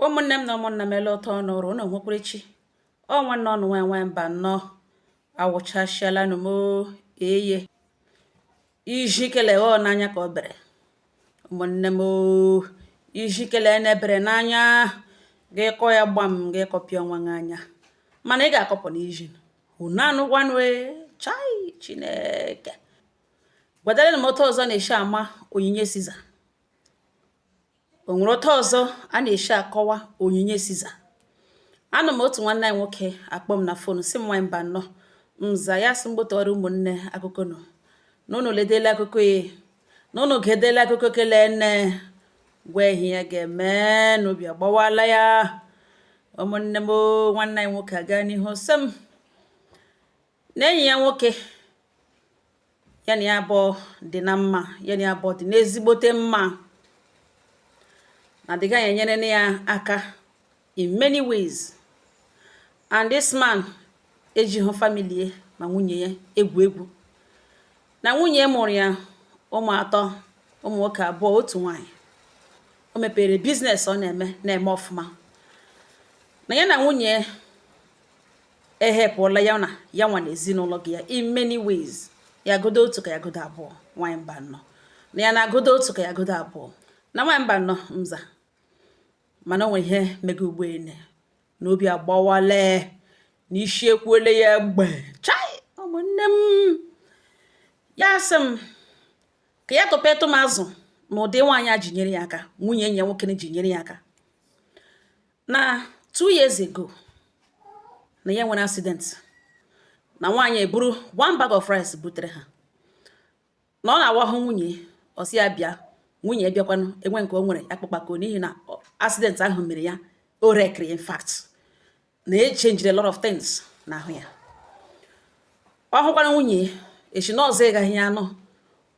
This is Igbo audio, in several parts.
Ụmụnne m na ụmụnna m ele ụtọ ọnụ ụrụ na onwekwerechi ọ nwanne ọnụ nwe mba nnọọ awụchashialanụ m eye ijikele ọ n'anya ka ọ bere ụmụnne m ijikele na-ebere n'anya ga-ịkọ ya gbam ga-ịkọpịa ọnwa gị anya mana ị ga-akọpụ n'iji unanụ gwanwe chai Chineke gwadere m otu ọzọ na-eshi ama onyinye Siza. O nwere otu ọzọ a na-eshi akọwa onyinye Siza. Anụ m otu nwanne anyị nwoke akpọ m na fonu si m nwanyị mba nnọọ mza ya si mgbota ọrụ ụmụnne akụkọ nọ n'ụnụ ledela akụkọ ya n'ụnụ ga-edela akụkọ kelee nne gwa ehi ya ga-eme n'obi agbawala ya. Ụmụnne m nwanne anyị nwoke aga n'ihu sị m na enyi ya nwoke ya na ya abụọ dị na mma, ya na ya abụọ dị n'ezigbote mma, na dịga ya enyere ya aka in many ways, and this man ejighị family ma nwunye ya egwu na nwunye mụrụ ya ụmụ atọ, ụmụ nwoke abụọ otu nwanyị. O mepere biznes ọ na-eme ọfụma na ya na nwunye ehepụla ya nwa na ezinụlọ gị ya in many ways. Ya godo otu ka ya godo abụọ nwanyị mba nnọọ na ya na-agodo otu ka ya godo abụọ na nwanyị mba nnọọ mza mana o nwere ihe mega ugboene na obi agbawale na isi ekwuole ya egbe chai. Ụmụnne m ya sị m ka ya tụpetụ m azụ na ụdị nwaanyị a ji nyere ya aka, nwunye enyi ya nwoke ji nyere ya aka. Na 2 years ago na ya nwere accident na nwaanyị eburu 1 bag of rice butere ha na ọ na-awahụ nwunye ọsị ya bịa, nwunye bịakwanụ enwe nke o nwere akpụkpako n'ihi na accident ahụ mere ya o rekri. In fact na echenjiri a lot of things n'ahụ ya. Ọ hụkwara nwunye echi na ọzọ ịgaghị ya anọ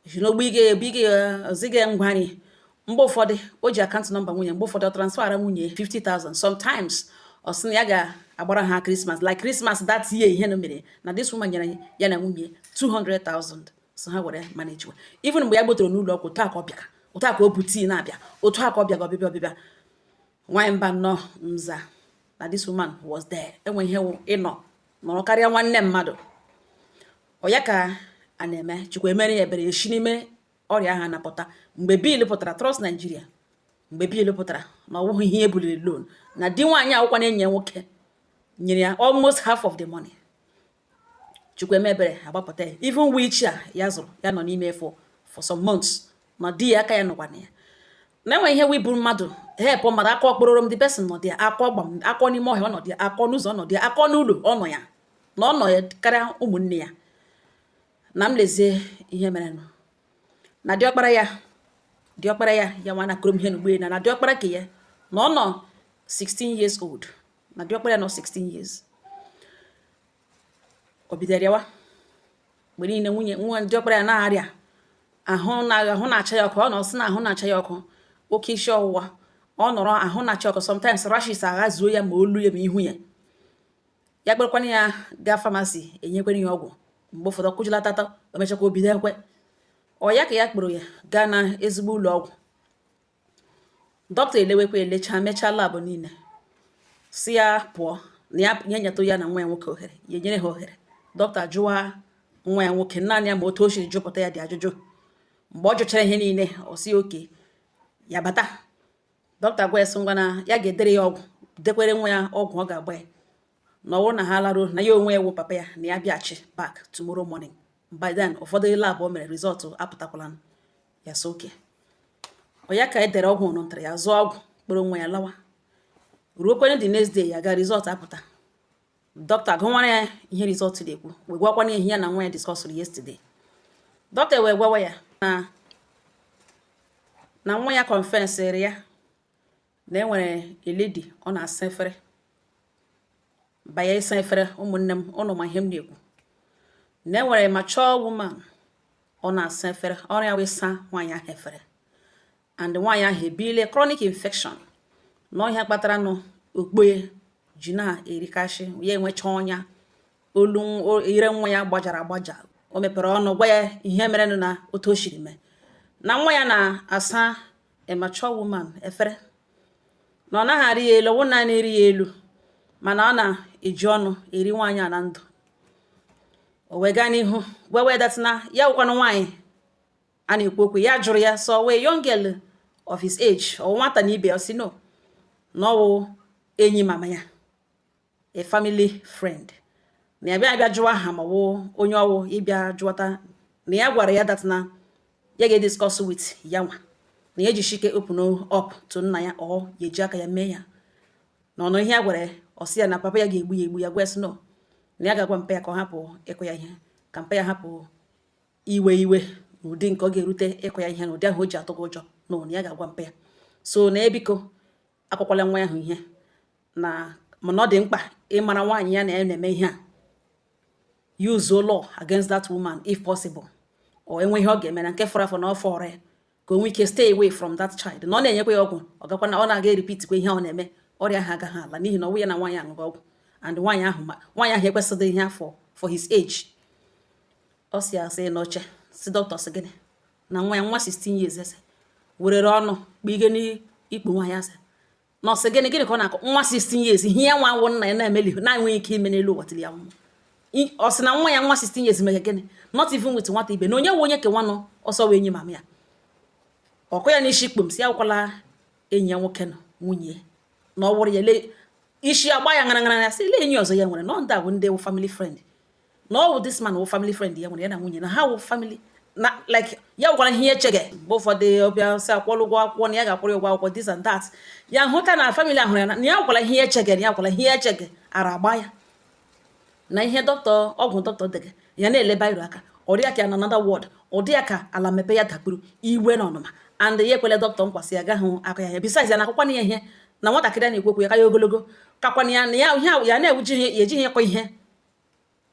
echi na ogbe ige oziga ngwari. Mgbe ụfọdụ o ji akaụntụ nọmba nwunye, mgbe ụfọdụ ọ transfera nwunye 50,000. Sometimes ọ sị na ya ga-agbara ha Christmas, like Christmas that year ihe na mere na this woman nyere ya na nwunye 200,000 so ha were manage. Even mgbe ya gbotere n'ụlọ ọgwụ taa ka ọ bịara, otu a ka o bu tii na-abịa, otu a ka ọ bịaga ọbịbịa nwanyị mba nnọọ mza na this woman was there. Enwe ihe ịnọ nọrọ karịa nwanne mmadụ. Ọ ya ka a na-eme Chukwu emere ya ebere eshi n'ime ọrịa ahụ anapụta. Mgbe biil pụtara Trust Nigeria, mgbe biil pụtara na ọ bụghị ihe ebuliri loan na di nwaanyị akwụkwọ na-enye nwoke nyere ya almost half of the money. Chukwu emebere agbapụta ya. Even wheelchair ya zụrụ ya nọ n'ime for some months na di ya aka ya nọkwa na ya. Na enwe ihe wiburu mmadụ help mmadụ aka ọkpọrọrọ m the person nọ dị akọ gbam akọ n'ime ọhịa ọnọdụ ya, akọ n'ụzọ ọnọdụ ya, akọ n'ụlọ ọnọ ya na ọnọ ya karịa ụmụnne ya. Na m lezie ihe mere na diọkpara ya ya nwa na kụrụ m ihe n'ugbo na diọkpara ka ya na ọ nọ 16 years old, na diọkpara ya nọ 16 years. O bidoro yawa mgbe niile nwa diọkpara ya na-arịa ahụ na-acha ya ọkụ. Ọ nọ sị na ahụ na-acha ya ọkụ, oke isi ọwụwa, ọ nọrọ ahụ na-acha ọkụ. Sometimes rashes aghazuo ya ma olu ya ma ihu ya. Ya kperekwana ya gaa famasi enyekwere ya ọgwụ. Mgbe ụfọdụ ọkụjula tata o mechakwa obido ekwe. Ọ ya ka ya kpụrụ ya gaa na ezigbo ụlọ ọgwụ. Dọkịta elewekwa elecha mechaa labụ niile si ya pụọ na ya nyetụ ya na nwa ya nwoke ohere, ya enyere ha ohere. Dọkịta jụwa nwa ya nwoke naanị ya ma otu o siri jụpụta ya dị ajụjụ. Mgbe ọ jụchara ihe niile ọ sị oke ya bata. Dọkịta gwa ya sị ngwa na ya ga-edere ya ọgwụ, dekwere nwa ya ọgwụ ọ ga-agba ya na ọwụ na ha laruo na ya onwe ewu papa ya na ya bịachi back tomorrow morning. By then ụfọdụ lab o mere rizọtụ apụtakwala ya so oke. Ọ ya ka edere ọgwụ nụntara ya zụọ ọgwụ kpọrọ nwa ya lawa. Ruo kwenye the next day ya ga rizọtụ apụta. Dọkịta gụwara ya ihe rizọtụ na-ekwu wee gwakwana ihe ya na nwa ya discussed yesterday. Dọkịta wee gwawa ya na nwa ya confessịrị ya na enwere a lady ọ na-asa efere. Banye ịsa efere ụmụnne m ụnụ ma ihe m na-ekwu na enwere mature woman ọ na-asa efere, ọrụ ya wee saa nwaanyị ahụ efere, and nwaanyị ahụ ebile chronic infection na ọhịa kpatara nụ okpoe ji na-erikashi ya enwecha ọnya, olu ire nwa ya gbajara agbaja. O mepere ọnụ gwa ya ihe merenụ na otu o siri mee na nwa ya na-asa a mature woman efere na ọ naghị arị ya elu ọwụ na na-eri ya elu mana ọ na-eji ọnụ eri nwaanyị a na ndụ. O wee gaa n'ihu wee datịna ya wụkwanụ nwaanyị a na-ekwu okwu ya jụrụ ya so wee young girl of his age ọ nwata na ibe ya si no na ọwụ enyi mama ya a family friend na ya bịa jụwa ha ma wụ onye ọwụ ịbịa jụwata na ya gwara ya datịna ya ga-discuss with ya nwa na ya ji shike open up to nna ya ọ ya eji aka ya mee ya na ọnụ ihe ya gwara ọ sị ya na papa ya ga-egbu ya egbu ya gwa no na ya ga-agwa mpa ya ka ọ hapụ ịkụ ya ihe ka mpa ya hapụ iwe n'ụdị nke ọ ga-erute ịkụ ya ihe n'ụdị ahụ o ji atụ gị ụjọ na ya ga-agwa mpa ya so na ebiko akụkwala nwa ya ahụ ihe na mana ọ dị mkpa ịmara nwaanyị ya na ya na-eme ihe a use law against that woman if possible o enwe ihe ọ ga-eme na nke fọrọ afọ na ọ fọrọ ya ka o nwee ike stay away from that child na ọ na-enyekwa ya ọgwụ ọ gakwa na ọ na-aga eripitikwa ihe ọ na-eme ọrịa ahụ agaghị ala n'ihi na ọnwụ ya na nwaanyị aṅụghị ọgwụ and nwaanyị ahụ ekwesịghị ihe afọ for his age. Ọ si asị n'oche si dọkịta sị gịnị na nwa ya nwa 16 years ese werere ọnụ kpige n'ikpu nwaanyị asị nọọsị gịnị ka ọ na-akọ nwa 16 years ihe ya nwa awụ nna ya na-emeli na-enweghị ike ime n'elu ụwa tili ya nwụ. Ọ sị na nwa ya nwa 16 years mere gịnị not even with nwata ibe na onye nwe onye kewa nọ ọsọ wee nye mama ya ọkụ ya n'isi ikpom si akwụkwala enyi ya nwoke nọ nwunye na ọ wụrụ ya isi agba ya ngara ya sị ile enyi ọzọ ya nwere nọ ndị a bụ ndị wụ family friend na ọ wụ this man wụ family friend ya nwere ya na nwunye na ha wụ family na like ya gwara ihe echege mgbe ụfọdụ ọbịa sị akwụrụ ụgwọ akwụkwọ na ya ga-akwụrụ ụgwọ akwụkwọ this and that ya hụta na family ahụrụ ya na ya gwara ihe echege na ya gwara ihe echege ara agba ya na ihe dọkịta ọgwụ dọkịta dege ya na-eleba iru aka ọ dị ya ka na another word ọ dị ya ka ala mepe ya dakpuru iwe na ọnụma and ya ekwele dọkịta nkwasị ya gaghị aka ya besides ya na akwụkwọ na ihe na nwatakịrị na-ekwekwu ya ka ya ogologo kakwana ya na ya na-ejighị ịkọ ihe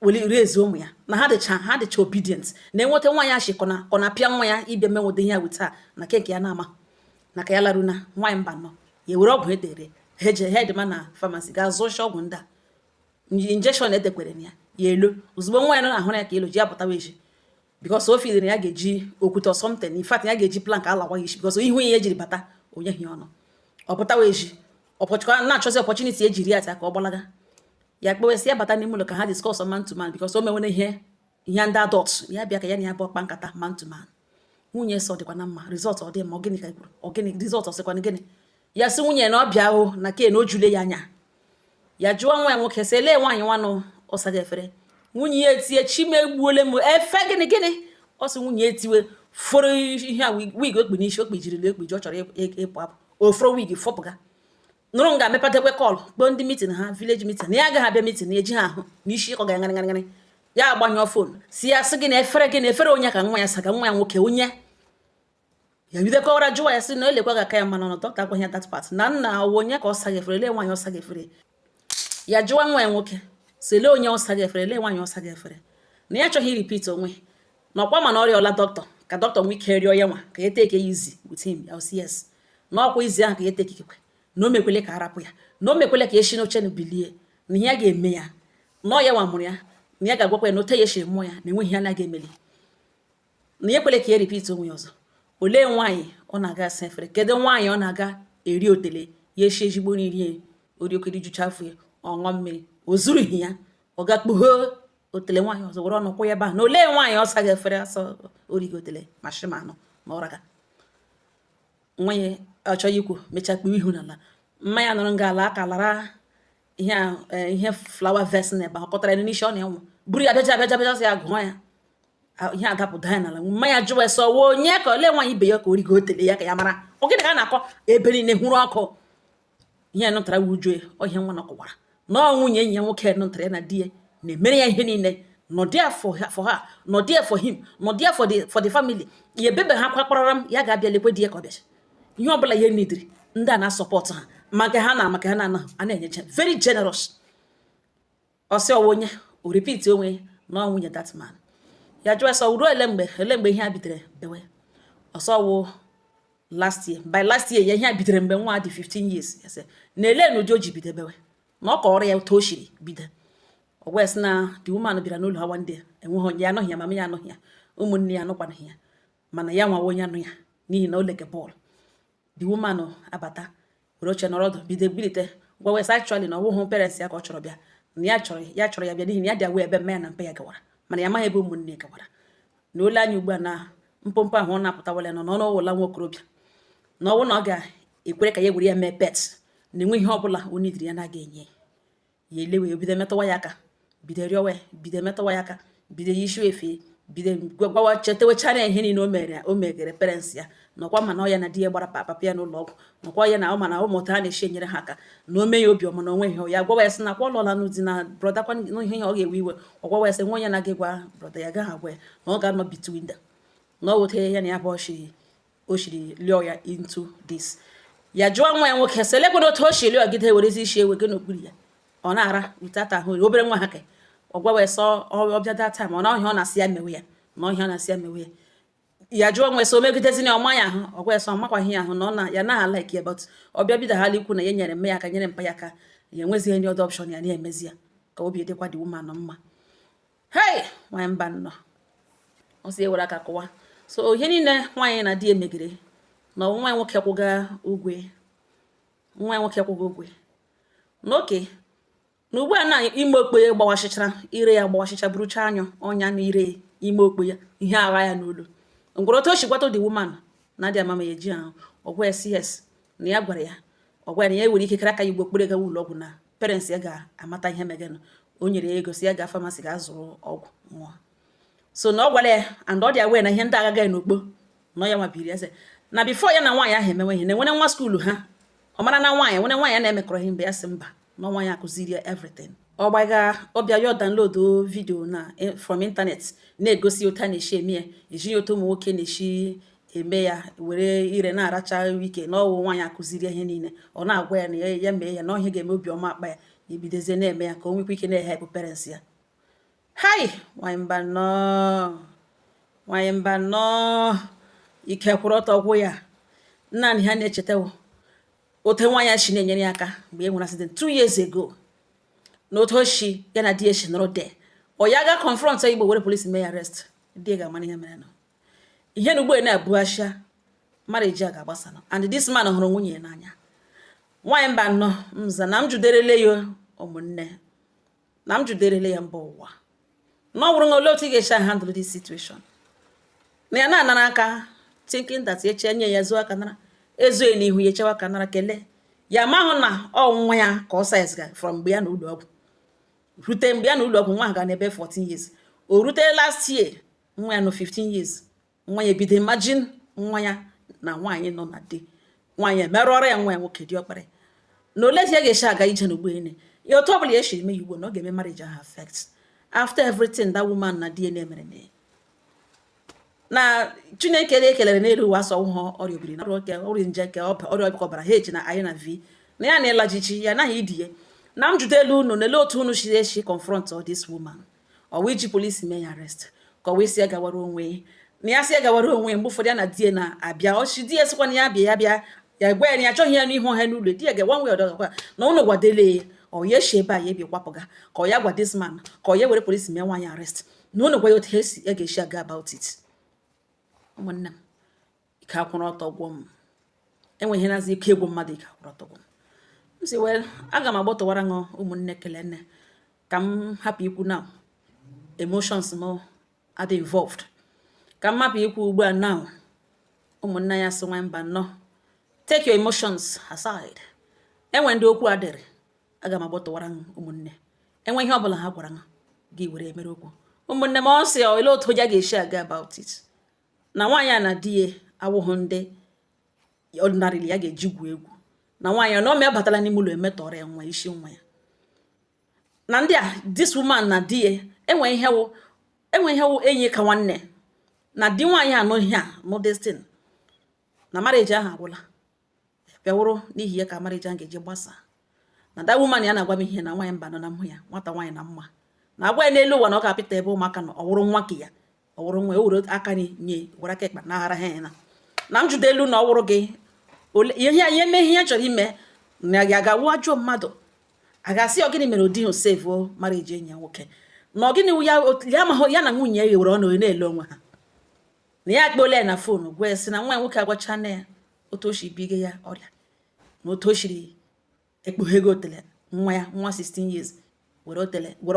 weli raise ụmụ ya na ha dịcha obedient na enweta nwaanyị achị kọna pịa nwa ya ibe menwede ihe ya weta na nke ya na-ama na ka ya larụ na nwaanyị mba nọ ya were ọgwụ edere hedma na famasi ga-azụcha ọgwụ ndị a injection edekwere na ya elo ozugbo nwa ya nọ na-ahụ ya ka elo ji apụtawa eji because o fidere ya ga-eji okwute something in fact ya ga-eji plank alawa ya isi because ihu ya ejiri bata onye hi ọnụ ọ pụtawa eji ọpọchịkwa na-achọzi opportunity ejiri ya ka ọ gbalaga ya kpewesị ya bata n'ime ụlọ ka ha discuss man to man because o menwere ihe ndị adult ya bịa ka ya na ya bụ ọkpa nkata man to man nwunye sọ dịkwa na mma result ọ dị mma ogini ka ikwuru ogini result ọsịkwana gịnị ya sị nwunye na ọ bịa ahụ na ke na o jule ya anya ya jụọ nwa ya nwoke sị elee nwaanyị nwanụ ọsaga efere nwunye ya etie chimegbuole m efe gịnị ọ sị nwunye etiwe fọrọ ihe a wig okpi n'isi okpi jirila okpi ji ọ chọrọ ịpụ apụ ofro wig fọpụga nụrụ nga mepatakwe kọl kpọọ ndị mitin ha village mitin na ya agaghị abịa mitin eji ha ahụ n'isi ịkọ ga ngarị ya agbanyụọ fon si ya sị gị na efere onye ka nwa ya saga nwa ya nwoke onye ya bido kọwara jụwa ya sị na elekwa ga aka ya mana na dọkịta agwaghị ya that part na nna onye ka ọ saga efere lee nwaanyị ọ saga efere ya jụwa nwa ya nwoke si lee onye ọ saga efere lee nwaanyị ọ saga efere na ya achọghị repeat onwe na ọkwa mana ọrịa ọla dọkịta ka dọkịta nwee ike rịọ ya nwa ka ya teke ya izi with him ya osi yes na ọkwa izi ahụ ka ya teke ikekwe na o mekwele ka arapụ ya na o mekwele ka eshi n'oche na bilie na ihe ya ga-eme ya na ọ ya nwa mụrụ ya na ya ga-agwakwa ya na ote ya eshi mmụọ ya na enweghị ya na ga-emeli na ya kwele ka ya repeat onwe ya ọzọ olee nwaanyị ọ na-aga asa efere kedu nwaanyị ọ na-aga eri otele ya eshi ezigbo nri oriokiri jucha afọ ya ọṅụọ mmiri o zurughị ya ọ ga-kpughe otele nwaanyị ọzọ were ọnụ kwụ ya ba na olee nwaanyị ọ saga efere asọ origo otele ma shima anọ ma ọ raga nwa ya achọghị ikwu mechaa kpuo ihu n'ala mmanya nọrọ nga ala aka lara ihe flawa ves na ebe ọkọtara ya n'isi ọ na-enwu buru ya bịaja ya gụọ ya ihe adapụda ya n'ala mmanya jụwa eso wo onye ka ole nwaanyị ibe ya ka origo otele ya ka ya mara ogịnị ka a na-akọ ebe niile hụrụ ọkụ ihe nụtara wuju ọhịa nwa nọkọwara na nwunye enyi ya nwoke nụtara ya na di ya na-emere ya ihe niile nọdịa for her nọdịa for him nọdịa for the family ya ebebe ha kwakparara m ya ga-abịa lekwe di ya ka ọ bịacha ihe ọbụla ihe nidiri ndị a na-asọpọtụ ha maka ha na a na-enyecha very generous ọsị ọwa onye o repeat onwe na nwunye that man ya jụọ sọ ruo ele mgbe ihe a bidere bewe ọsọ wụ by last year ya ihe a bidere mgbe nwa dị 15 years ya sị na ele na ụdị o ji bido bewe na ọ kọrọ ya otu o shiri bido ọgwa sị na the woman bịara n'ụlọ ha one day enweghị onye ya anọghị ya mama ya anọghị ya ụmụnne ya anọkwanaghị ya mana ya nwa onye anụ ya n'ihi na o leke bọọlụ the woman abata were oche nọrọ ọdụ bido bilite gwawa esi actually na ọwụhụ parents ya ka ọ chọrọ bịa na ya chọrọ ya bịa n'ihi na ya dị awa ebe mma ya na mpe ya gawara mana ya amaghị ebe ụmụnne gawara na ole anya ugbu a na mpompo ahụ ọ na-apụtawala nọ n'ọnụ ọwụla nwa okorobịa na ọwụ na ọ ga-ekwere ka ya were ya mee pet na enweghị ihe ọbụla onye diri ya na-aga enye ya elewe bido metụwa ya aka bido rịọwa bido metụwa ya aka bido ya isi efe bido gwawa chetewechara ihe niile o megere parents ya nọkwa mana ọ ya na di ya gbara papa ya n'ụlọ ọgwụ nọkwa ya na ọ mana ụmụta ha na-echi enyere ha aka na o mee ya obiọma na onwe ihe ya gwawa ya sị na kwa ọlọla n'ụdị na brọda kwa ihe ọ ga-ewe iwe ọ gwawa ya sị nwa ya na-aga gwa brọda ya gaghị agwa ya na ọ ga-anọ between them na ọ wote ya na ya bụ o shiri lụọ ya into this ya jụọ nwa ya nwoke sị lekwana otu o shiri lụọ gide werezi isi ewe gị n'okpuru ya ọ na-ara witata ahụ obere nwa ha ka ọ gwawa ya sọ ọbịa that time ọ na ọhịa ọ na-asị ya mewe ya na ọhịa ọ na-asị ya mewe ya ya jụọ nwe so megidezina ọma ya ahụ ọgwa ya sọ makwaghị ya ahụ na ọ na ya na like ya but ọbịa bido ha ikwu na ya nyere mma ya aka nyere mpa ya aka ya enwezighị any other option ya na-emezi ya ka obi dịkwa dị woman mma hei nwanyị mba nnọọ ọ sị ewere aka kụwa so ihe niile nwaanyị na di emegide na nwa nwoke kwụga ugwe n'oke na ugbu a na ime okpe gbawasịchara ire ya gbawasịcha burucha anya ọnya na ire ime okpe ya ihe agha ya n'olu ngwọrọta ochikwata the woman na dị amama ya eji ahụ ọgwa ya cs na ya gwara ya ọgwa ya na ya were ikekere aka ya igbo okpere gawa ụlọ ọgwụ na parents ya ga-amata ihe megenụ o nyere ya ego si ya gaa famasi ga-azụrụ ọgwụ nwa so na ọ gwara ya and ọ dị awe na ihe ndị agaghị n'okpo na ya nwabiri eze na before ya na nwaanyị ahụ emewe ihe na enwere nwa skuulu ha ọ mara na nwaanyị nwere nwaanyị na-emekọrọ ihe mgbe ya sị mba na nwaanyị akụziri ya everything ọ gbaga ọbịa ya download video na from internet na-egosi otu a na-eshi eme ya eji otu ụmụ nwoke na-eshi eme ya were ire na-aracha ike na ọwụ nwaanyị akụziri ihe niile ọ na-agwa ya na ya mee ya na ọhịa ga-eme obiọma akpa ya ebidozie na-eme ya ka o nwekwa ike na-ehepụ parents ya hai nwanyị mba nnọọ ike kwụrụ ọtọ gwụ ya naanị ha na-echeta ote nwaanyị shi na-enyere ya aka mgbe e nwere accident 2 years ago na otu oshi ya na di eshi nọrọ de ọ ya ga confront igbo were polisi mee ya arrest di ga-amana ihe mere ihe na ugbo na-ebu asha marriage a ga-agbasa and this man hụrụ nwunye ya n'anya nwaanyị mba nnọọ mza na m juderele ya ụmụnne na m juderele ya mba ụwa na ọ bụrụ na ole otu ị ga-esi handle this situation na ya na-anara aka thinking that eche nye ya zuo aka nara ezoe n'ihu ya echewa aka nara kelee ya mahụ na ọ nwa ya ka ọ size ga from mgbe ya na ụlọ ọgwụ rute mgbe ya na ụlọ ọgwụ nwa ga n'ebe 14 years o rute last year nwa ya nọ 15 years nwa ya ebido imagine nwa ya na nwaanyị nọ na di nwaanyị merụọrọ ya nwa ya nwoke dị ọkpara na ole ya ga-esi aga ije n'ugbo ene ya otu ọbụla ya eshiri eme ya ugbo na ọ ga-eme marriage ahụ affect after everything that woman na DNA mere na Chineke ekelere n'elu ụwa asọ ụhọ ọrịa obiri na ọrịa nje ke ọrịa ọbara ha eji na anyị na v na ya na-elajichi ya naghị idie na m jude elu unu nele otu unu shiri eshi confront this woman ọwa iji polisi mee ya arrest ka ọ wee si agawara onwe na ya si agawara onwe mgbe ụfọdụ ya na die na-abịa ọchị die sikwa na ya bịa ya gwa ya na ya achọghị ya n'ihu ha n'ụlọ die ga one way or the other na unu gwadele ọ ya eshi ebe a ya ebi kwapụga ka ọ ya gwa this man ka ọ ya were polisi mee nwaanyị arrest na unu gwa ya otu esi ya ga-eshi aga about it ụmụnne m ike akwụrụ ọtọ gwọ m enweghị nazi ike egwu mmadụ ike akwụrụ ọtọ gwọ m si wee aga m agbọtọwara ṅụ ụmụnne kele nne ka m hapụ ikwu na emotions m adị involved ka m hapụ ikwu ugbu a now ụmụnne ya sị nwa mba nnọọ take your emotions aside enwe ndị okwu adịrị aga m agbọtọwara ṅụ ụmụnne enwe ihe ọbụla ha gwara ṅụ gị were emere okwu ụmụnne m ọ sị ole otu ya ga-esi aga about it na nwaanyị a na di ya awụghị ndị ordinarily ya ga-eji gwu egwu na nwaanyị na ome abatala n'ime ụlọ emetọrọ ya nwa isi nwa ya na ndị a this woman na di ya enwe ihe wụ enyi ka nwanne na di nwaanyị anụghị a no destin na marriage ahụ agwụla bịawụrụ n'ihi ya ka marriage ahụ ga-eji gbasa na that woman ya na-agwa m ihe na nwaanyị mba nọ na mmụ ya nwata nwaanyị na mma na agwa ya n'elu ụwa na ọ ga-apịta ebe ụmụaka nọ ọ wụrụ nwa ka ya ọ wụrụ nwa ewuru aka nye gwara aka ịkpa na-aghara ha ya na m jude elu na ọ wụrụ gị ihe mee ihe ya chọrọ ime na ya ga-awụ ajọ mmadụ a ga-asị ọ gịnị mere odi hụ save marriage enyi ya nwoke na ọ gịnị ya amaghị ya na nwunye ya were ọnụ na-ele onwe ha na ya akpọla ya na fonu gwa ya sị na nwa ya nwoke agwacha nne ya otu o si bige ya ọrịa na otu o shiri ekpughego otele nwa ya nwa 16 years were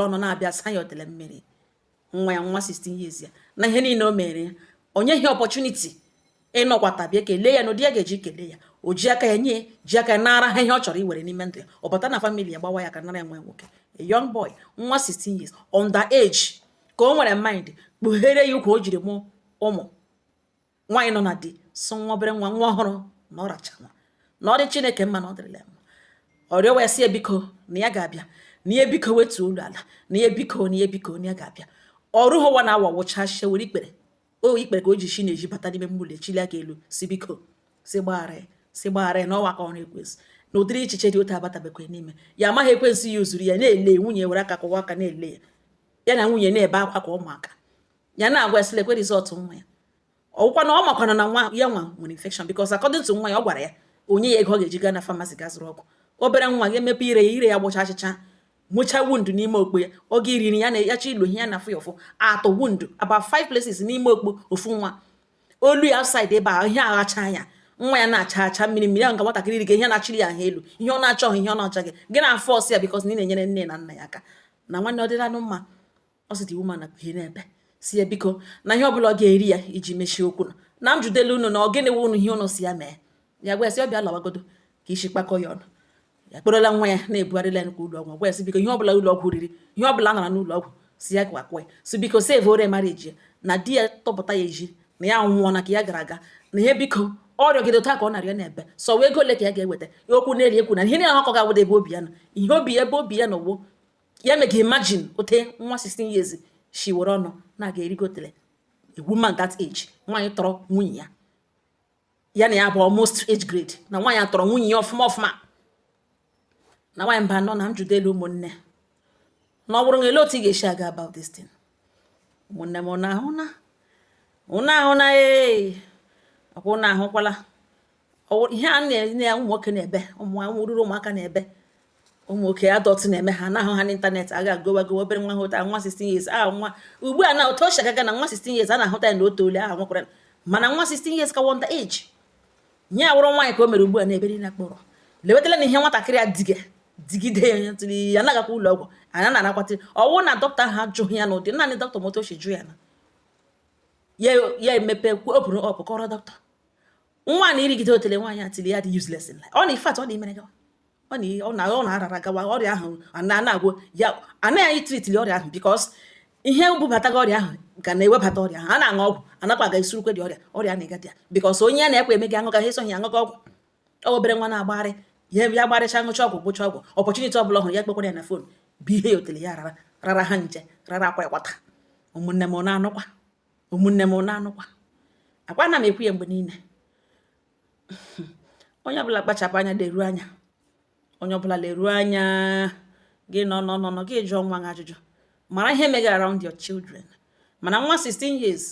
ọnụ na-abịa saa ya otele mmiri nwa ya nwa 16 years ya na ihe niile o mere ya onye ihe opportunity ịnọkwata bịa kelee ya na ụdị ya ga-eji kelee ya o ji aka ya nye ji aka ya nara ha ihe ọ chọrọ iwere n'ime ndụ ya ọ bata na famili ya gbawa ya ka nara ya nwa nwoke a young boy nwa 16 years under age ka o nwere mind kpughere ya ukwu o jiri mụ ụmụ nwaanyị nọ na di so nwa obere nwa ọhụrụ na ọ racha nwa na ọ dị Chineke mma na ọ dịrịla mma ọ rịọ wee sị ya biko na ya ga-abịa na ya biko wetuo olu ala na ya biko na ya biko na ya ga-abịa ọrụ ụwa na awa wụchachie were ikpere ka o ji shi na-eji bata n'ime mmụlọ echili aka elu si biko si gbaghara na ọwa ka ọ na-ekwesị na ụdịrị echiche dị otu abatabekwe n'ime ya amaghị ekwensị ya ozuru ya na-ele nwunye were aka kụwa aka na-ele ya na nwunye na-ebe akwa ka ụmụaka ya na-agwa esila ekwe rizọtụ nwa ya ọgwụkwa na ọ makwana na nwa ya nwa nwere infection because according to nwa ya ọ gwara ya onye ya ego ọ ga-eji gaa na famasi ga zụrụ ọgwụ obere nwa ga-emepe ire ya gbụcha achịcha mụcha wundu n'ime okpo ya oge iriri ya na-eyacha ilu ihe ya na afụ ya ụfụ atụ wundu about 5 places n'ime okpo ofu nwa olu ya outside ebe ahụ ihe aghacha ya nwa ya na-acha mmiri ahụ ka nwatakịrị iri ihe na-achịrị ya ahụ elu ihe ọ na-achọghị ihe ọ na-achaghị gị na-afọ ọsị ya because na ị na-enyere nne na nna ya aka na nwanne ọ dịla anụ mma ọ sị dị woman na ihe na-ebe si ya biko na ihe ọbụla ọ ga-eri ya iji mechie okwu na m judelu unu na ọ gịnị wu unu ihe unu si ya mee ya gwa ya sị ọ bịa lawagodo ka isi kpakọ ya ọnụ ya kpọrọla nwa ya na-ebugharịla nnukwu ụlọ ọgwụ gwa ya sị biko ihe ọbụla ụlọ ọgwụ riri ihe ọbụla a nara n'ụlọ ọgwụ si ya gwakwa ya si biko save ore marriage ya na di ya tọpụta ya eji na ya nwụọ na ka ya gara aga na ihe biko ọrịa gị otu a ka ọ narịa na-ebe sọ ego ole ka ya ga-eweta ya okwu na-eri ekwu na ihe niile ọkọ ga-awụda ebe obi ya na ihe ebe obi ya na ogbo ya mega imagine ote nwa 16 years shi were ọnụ na-aga erigotele a woman that age nwaanyị tọrọ nwunye ya na ya bụ almost age grade na nwaanyị tọrọ nwunye ya ọfụma na nwaanyị mba nọ na mjude elu ụmụnne na ọ bụrụ na ele otu ị ga-esi aga about this thing ụmụnne m ụna ọkwụ na ahụkwala ihe a na-enye ya ụmụ nwoke na-ebe ruru ụmụaka na-ebe ụmụ nwoke adọt na-eme ha na-ahụ ha n'ịntanetị aga gowagowa obere nwa hụta nwa 16 years nwa ugbu a na otu ochi agaga na nwa 16 years a na-ahụta ya na otu ole ahụ nwekwara mana nwa 16 years ka wonder age nye awụrụ nwaanyị ka o mere ugbu a na-ebe na kpọrọ lewetala na ihe nwatakịrị a digide ya tụrụ ya na-agakwa ụlọ ọgwụ anya na-anakwata ọwụ na dọkịta ha jụghị ya n'ụdị naanị dọkịta motochi jụ ya na ya emepe opụrụ ọpụ kọrọ dọkịta nwa na irigide otele nwaanyị atili ya dị useless in life ọ na ifat ọ na imere gawa ọ na-arara gawa ọrịa ahụ na-agwụ ya anaghị tritili ọrịa ahụ because ihe bubataga ọrịa ahụ ka na-ewebata ọrịa ahụ a na-aṅụ ọgwụ anakwa aga isurukwe dị ọrịa na-egadi ya because onye a na-ekwe eme gị aṅụ gaghị esoghi aṅụga ọgwụ obere nwa na-agbagharị ya gbarịcha aṅụcha ọgwụ gwụcha ọgwụ opportunity ọbụla ọhụrụ ya kpekwara ya na fon bụ ihe ya otele ya rara ha nje rara akwa ịkwata ụmụnne m na-anụkwa akwa na m ekwu ya mgbe niile onye ọbụla kpachapụ anya leruo anya onye ọbụla leruo anya gị nọ gị jụọ nwa gị ajụjụ mara ihe mega around your children mana nwa 16 years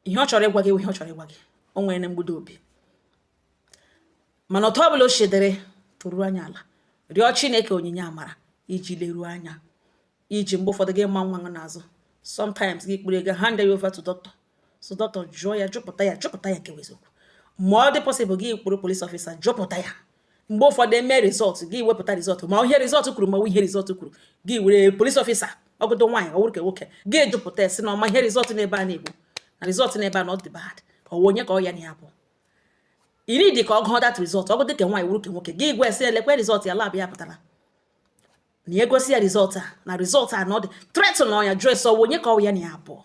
ihe ọ chọrọ ịgwa gị ihe ọ chọrọ ịgwa gị o nwere na mgbudo obi mana otu ọbụla o shedere tụrụ anya ala rịọ Chineke onyinye amara iji leruo anya iji mgbe ụfọdụ gị ma nwa gị n'azụ sometimes gị kpụrụ ego hand ya over to doctor so doctor jụọ ya jụpụta ya nke eziokwu ma ọ dị possible gị kpụrụ police officer jụpụta ya mgbe ụfọdụ eme result gị wepụta result ma ihe result kwuru ma ihe result kwuru gị were police officer ọgụdụ nwaanyị ọ wụrụ nwoke gị jụpụta ya sị na ọma ihe result n'ebe a na-egbu na result n'ebe a not the bad ọwụ onye ka ọ ya na ya bụ iri dị ka ọ gụọ that result ọgụdụ ka nwaanyị wụrụ ka nwoke gị gwa esi elekwe result ya lab ya pụtara na egosi ya result a na result a na ọ dị threat na ọnya jụọ esi ọwụ onye ka ọ ya na ya bụ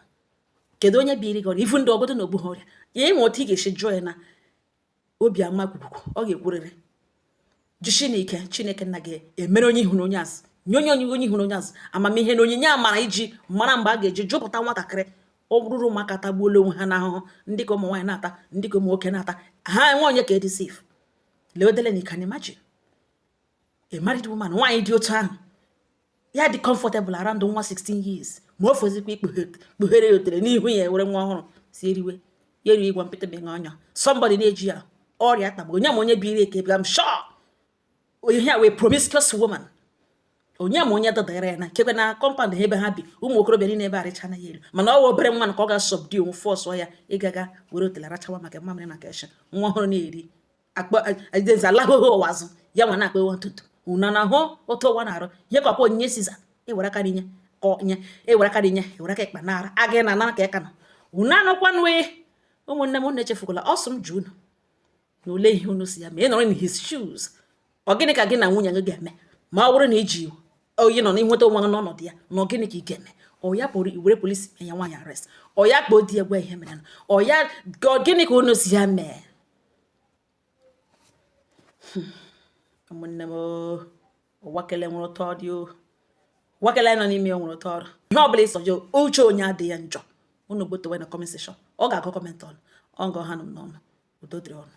kedu onye biri gị ivu ndị ọgụdụ na ogbu ha ọrịa ya ịnwe otu ị ga-esi jụọ ya na obi ama kwukwukwu ọ ga-ekwurịrị jishi n'ike Chineke nna gị emere onye ihụrụ onye azụ nye onye ihụrụ onye azụ amamihe na onyinye amara iji mara mgbe a ga-eji jụpụta nwatakịrị ọ bụrụrụ ụmụaka tagbuola onwe ha n'ahụhụ ndị ka ụmụ nwaanyị na-ata ndị ka ụmụ nwoke na-ata ha enwe onye ka edi safe leodele na ikana imagine a married woman nwaanyị dị otu ahụ ya dị comfortable around nwa 16 years ma o fozikwa ikpughere ya otere n'ihu ya were nwa ọhụrụ si eriwe ya eri igwa mpịtịbịa ọnya somebody na-eji ya ọrịa tagbo onye ma onye biri eke I'm sure onye a wee promiscuous woman onye ma onye dọdara ya na kekwe na compound ebe ha bi ụmụ okorobịa niile ebe arịcha na ya elu mana ọ wụ obere nwa ka ọ ga-subdue onwe force ya ịgaga were otele rachawa maka mamịrị na kesha nwa ọhụrụ na-eri akpazalahoho wazụ ya nwa na-akpewa ntutu una na hụ otu ụwa na-arụ ihe ka ọkwa onyinye siza ewere aka nye ka nye ewere aka nye ewere aka ịkpa nara aga na ka ịka nọ unu anọkwanụ ụmụnne m na-echefukwala ọsọ m ji unu na ole ihe unu si ya ma ị nọrọ in his shoes ọ gịnị ka gị na nwunye gị ga-eme ma ọ bụrụ na iji oyi nọ n'inweta onwe n'ọnọdụ ya na gịnị ka ị ga-eme ọ ya kpọrọ iwere polisi enye nwaanyị arrest ọ ya kpọọ di egwe ihe mere ọ ya gịnị ka unu si ya mee ụmụnne m ụwakele nwere ụtọ dị ụwakele nọ n'ime nwere ụtọ ọrụ ihe ọbụla ịsọje uche onye adịghị njọ unu gbotowe na comment section ọ ga-agụ kọmentị ọnụ ọ ngọ ha nọ n'ọnụ udo dịrị ọnụ